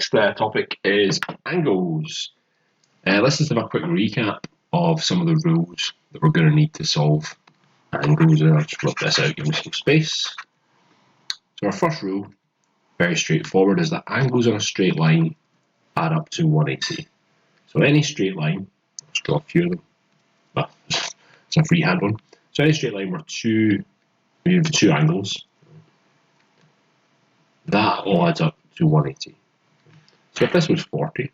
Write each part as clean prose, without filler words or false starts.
next topic is angles. Let's just have a quick recap of some of the rules that we're going to need to solve angles. I'll just flip this out, give me some space. So our first rule, very straightforward, is that angles on a straight line add up to 180. So any straight line, let's draw a few of them. It's a freehand one. So any straight line where we have two angles, that all adds up to 180. So if this was 40,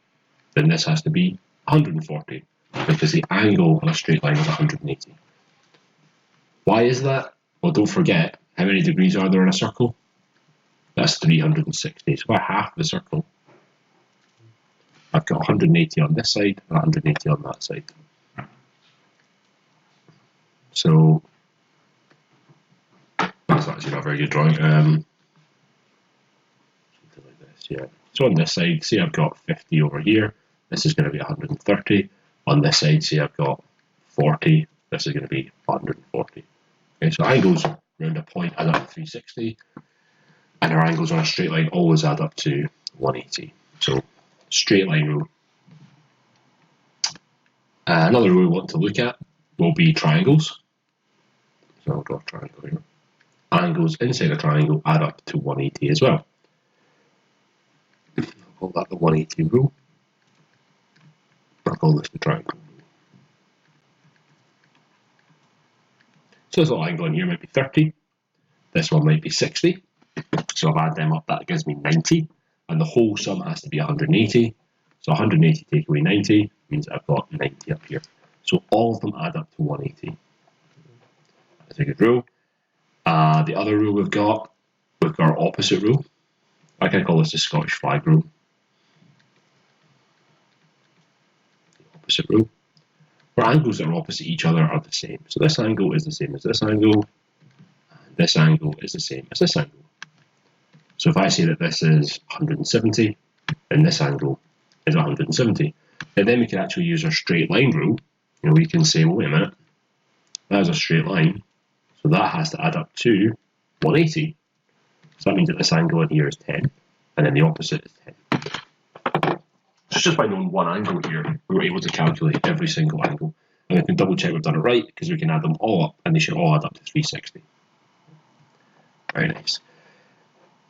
then this has to be 140 because the angle on a straight line is 180. Why is that? Well, don't forget, how many degrees are there in a circle? That's 360. So if I half the circle, I've got 180 on this side and 180 on that side. So that's actually not a very good drawing. Something like this, yeah. So on this side, say I've got 50 over here. This is going to be 130. On this side, say I've got 40. This is going to be 140. Okay, so angles around a point add up to 360, and our angles on a straight line always add up to 180. So straight line rule. Another rule we want to look at will be triangles. So I'll draw a triangle here. Angles inside a triangle add up to 180 as well. I'll call that the 180 rule. I'll call this the triangle rule. So this little angle in here might be 30. This one might be 60. So if I add them up, that gives me 90. And the whole sum has to be 180. So 180 take away 90 means I've got 90 up here. So all of them add up to 180. That's a good rule. The other rule we've got our opposite rule. I can call this the Scottish flag rule. The opposite rule. Where angles that are opposite each other are the same. So this angle is the same as this angle, and this angle is the same as this angle. So if I say that this is 170, then this angle is 170. And then we can actually use our straight line rule. We can say, well, wait a minute, that is a straight line. So that has to add up to 180. So that means that this angle in here is 10, and then the opposite is 10. So just by knowing one angle here, we were able to calculate every single angle. And we can double check we've done it right, because we can add them all up, and they should all add up to 360. Very nice.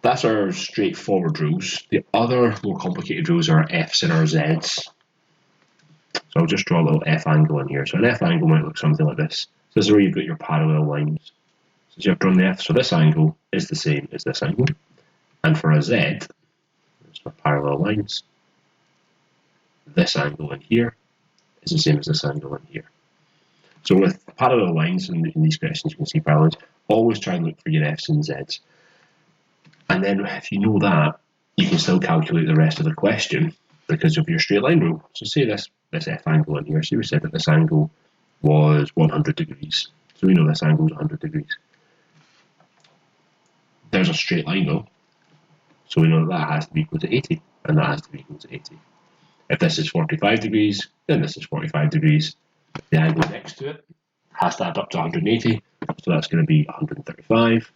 That's our straightforward rules. The other more complicated rules are our F's and our Z's. So I'll just draw a little F angle in here. So an F angle might look something like this. So this is where you've got your parallel lines. So I've drawn the F. So this angle is the same as this angle. And for a Z, it's for parallel lines. This angle in here is the same as this angle in here. So with parallel lines in these questions, you can see parallel lines. Always try and look for your F's and Z's. And then if you know that, you can still calculate the rest of the question because of your straight line rule. So say this F angle in here. So we said that this angle was 100 degrees. So we know this angle is 100 degrees. There's a straight line though. So we know that has to be equal to 80, and that has to be equal to 80. If this is 45 degrees, then this is 45 degrees. The angle next to it has to add up to 180, so that's going to be 135,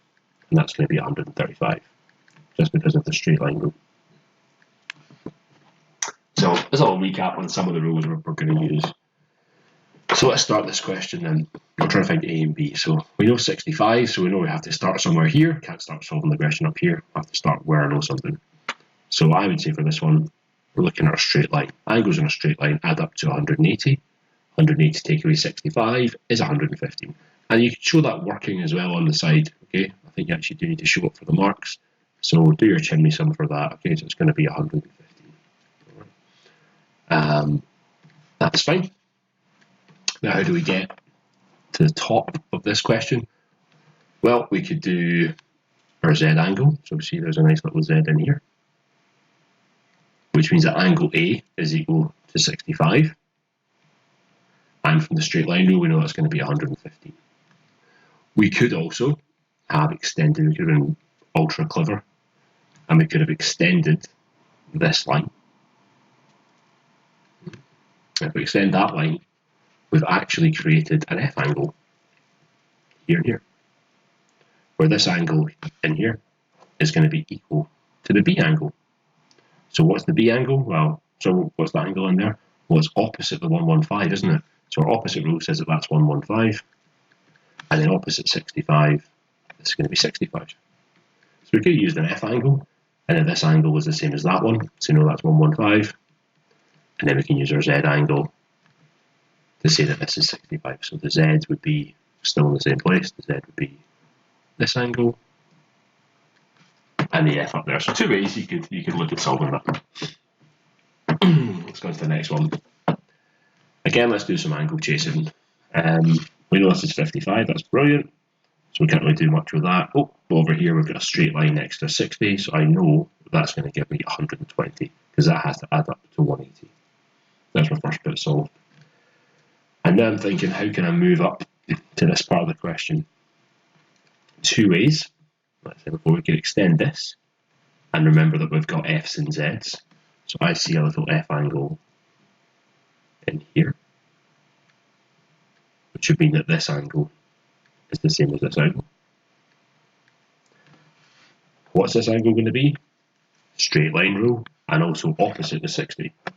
and that's going to be 135, just because of the straight line rule. So as a little recap on some of the rules we're going to use. So let's start this question then. We're trying to find A and B. So we know 65, so we know we have to start somewhere here. Can't start solving the question up here. I have to start where I know something. So I would say for this one, we're looking at a straight line. Angles in a straight line add up to 180. 180 take away 65 is 115. And you can show that working as well on the side. Okay, I think you actually do need to show it for the marks. So do your chimney sum for that. Okay, so it's going to be 115. That's fine. Now, how do we get to the top of this question? Well, we could do our Z angle. So we see there's a nice little Z in here, which means that angle A is equal to 65. And from the straight line rule, we know that's going to be 115. We could also have extended, we could have been ultra clever, and we could have extended this line. If we extend that line, we've actually created an F angle here and here, where this angle in here is going to be equal to the B angle. So what's the B angle? Well, so what's the angle in there? Well, it's opposite the 115, isn't it? So our opposite rule says that that's 115, and then opposite 65, this is going to be 65. So we could use an F angle, and if this angle was the same as that one, so that's 115, and then we can use our Z angle to say that this is 65. So the Z would be still in the same place. The Z would be this angle, and the F up there. So two ways you could look at solving that. Let's go to the next one. Again, let's do some angle chasing. We know this is 55, that's brilliant. So we can't really do much with that. Oh, over here we've got a straight line next to 60, so I know that's going to give me 120, because that has to add up to 180. That's my first bit solved. And now I'm thinking, how can I move up to this part of the question? Two ways. Let's say before we can extend this, and remember that we've got F's and Z's. So I see a little F angle in here, which would mean that this angle is the same as this angle. What's this angle going to be? Straight line rule, and also opposite the 60. So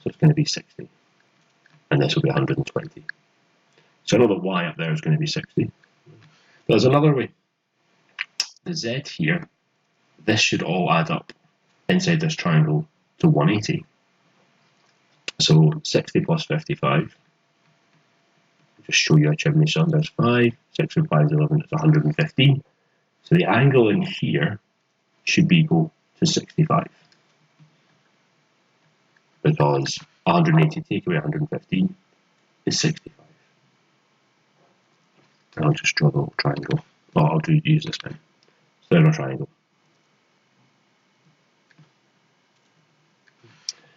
it's going to be 60, and this will be 120. So I know that Y up there is going to be 60. There's another way. The Z here, this should all add up inside this triangle to 180. So 60 plus 55, just show you a chimney sum, there's 5, 6 and 5 is 11, it's 115. So the angle in here should be equal to 65. Because 180 take away 115 is 65. I'll just draw the little triangle. Oh, I'll use this pen. So there's a triangle.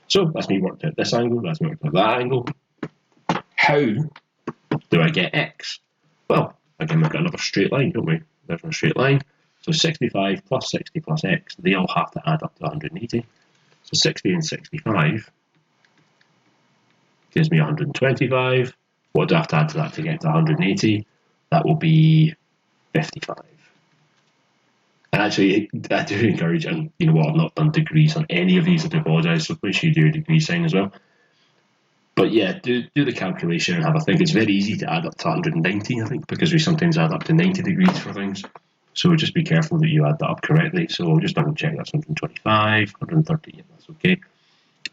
So that's me worked out this angle, that's me worked out that angle. How do I get X? Well, again, we've got another straight line, don't we? There's a straight line. So 65 plus 60 plus X, they all have to add up to 180. So 60 and 65 gives me 125. What do I have to add to that to get to 180? That will be 55. And actually, I do encourage, and you know what, I've not done degrees on any of these, I do apologise, so make sure you do a degree sign as well. But yeah, do the calculation and have a think. It's very easy to add up to 190, I think, because we sometimes add up to 90 degrees for things. So just be careful that you add that up correctly. So I'll just double check that's 125, 130, yeah, that's okay.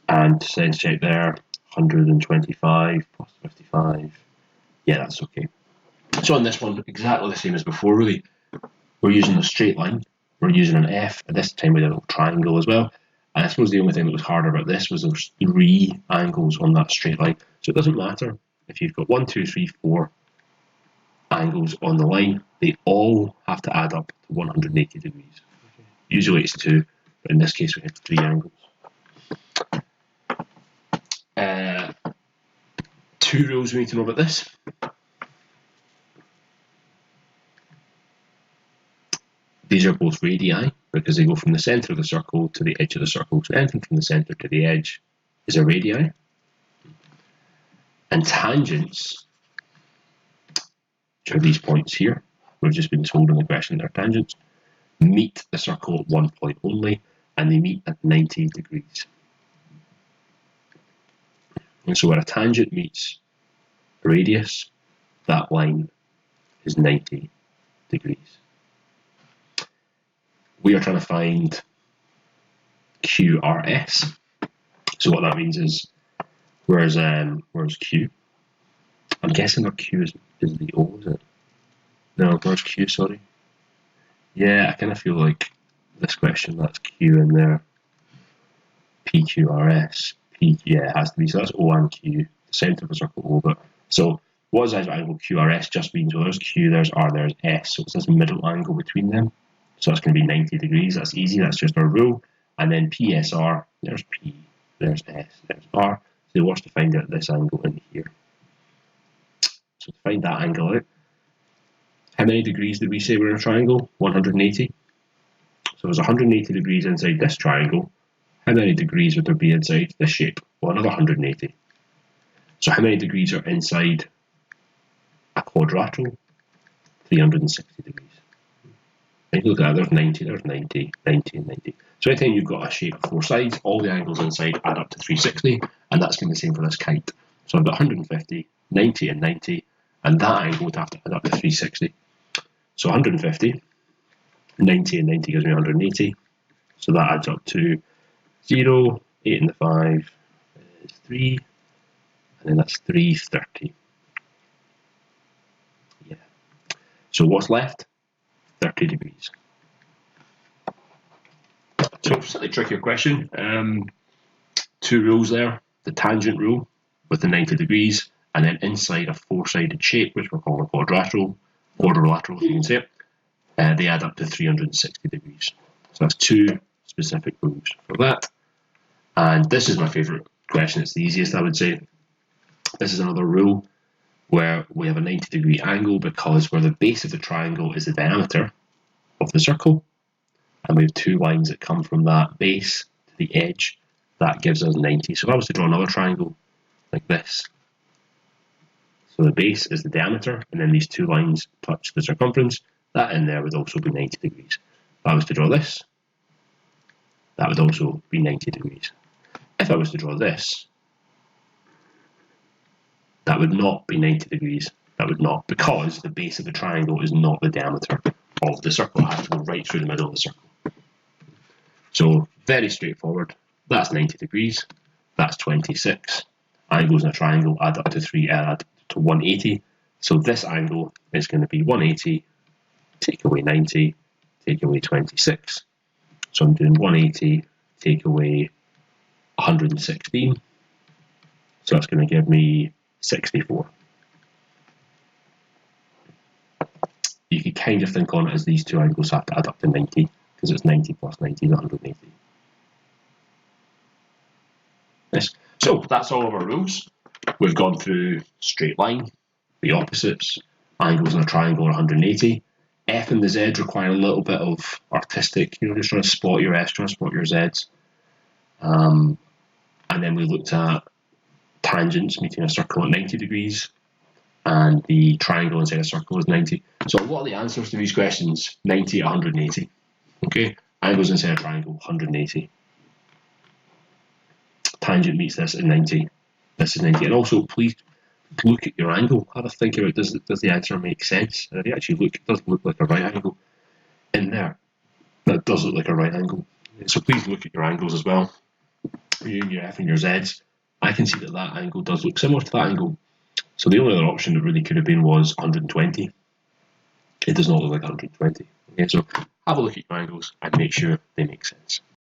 And sense check there, 125 plus 55, yeah, that's okay. So on this one, exactly the same as before, really. We're using a straight line, we're using an F, at this time we did a little triangle as well. And I suppose the only thing that was harder about this was there's 3 angles on that straight line. So it doesn't matter if you've got 1, 2, 3, 4 angles on the line, they all have to add up to 180 degrees. Usually it's 2, but in this case we had 3 angles. 2 rules we need to know about this. These are both radii, because they go from the centre of the circle to the edge of the circle. So anything from the centre to the edge is a radii. And tangents, which are these points here, we've just been told in the question they're tangents, meet the circle at one point only, and they meet at 90 degrees. And so where a tangent meets a radius, that line is 90 degrees. We are trying to find QRS. So what that means is, where's Q? I'm guessing our Q is the O, is it? No, where's Q, sorry? Yeah, I kind of feel like this question, that's Q in there. PQRS. P, yeah, it has to be. So that's O and Q, the centre of the circle O. But so what is that angle QRS just means? Well, there's Q, there's R, there's S. So it's this middle angle between them. So that's going to be 90 degrees. That's easy. That's just our rule. And then PSR, there's P, there's S, there's R. So it wants to find out this angle in here. So to find that angle out, how many degrees did we say we're in a triangle? 180. So there's 180 degrees inside this triangle. How many degrees would there be inside this shape? Well, another 180. So how many degrees are inside a quadrilateral? 360 degrees. If you look at that, there's 90, there's 90, 90, and 90. So anytime you've got a shape of 4 sides, all the angles inside add up to 360, and that's going to be the same for this kite. So I've got 150, 90 and 90, and that angle would have to add up to 360. So 150, 90 and 90 gives me 180, so that adds up to 0, 8 and the 5 is 3, and then that's 330. Yeah. So what's left? 30 degrees. So slightly trickier question. 2 rules there. The tangent rule with the 90 degrees, and then inside a 4-sided shape, which we're calling a quadrilateral, if you can say it, they add up to 360 degrees. So that's 2 specific rules for that. And this is my favourite question. It's the easiest, I would say. This is another rule where we have a 90-degree angle because where the base of the triangle is the diameter of the circle, and we have 2 lines that come from that base to the edge, that gives us 90. So if I was to draw another triangle like this, so the base is the diameter, and then these 2 lines touch the circumference, that in there would also be 90 degrees. If I was to draw this, that would also be 90 degrees. If I was to draw this, that would not be 90 degrees. That would not, because the base of the triangle is not the diameter of the circle. I have to go right through the middle of the circle. So very straightforward. That's 90 degrees. That's 26. Angles in a triangle add up to 180. So this angle is going to be 180, take away 90, take away 26. So I'm doing 180, take away 116. So that's going to give me 64. You could kind of think on it as these 2 angles have to add up to 90, because it's 90 plus 90 is 180. Yes. So that's all of our rules. We've gone through straight line, the opposites, angles in a triangle are 180. F and the Z require a little bit of artistic, just trying to spot your S, trying to spot your Zs. And then we looked at tangents meeting a circle at 90 degrees, and the triangle inside a circle is 90. So what are the answers to these questions? 90, 180. Okay, angles inside a triangle, 180. Tangent meets this at 90. This is 90. And also, please look at your angle. Have a think about, does the answer make sense? And if you actually look, it does look like a right angle in there. That does look like a right angle. So please look at your angles as well. Using your F and your Zs. I can see that that angle does look similar to that angle. So the only other option that really could have been was 120. It does not look like 120. Okay, so have a look at your angles and make sure they make sense.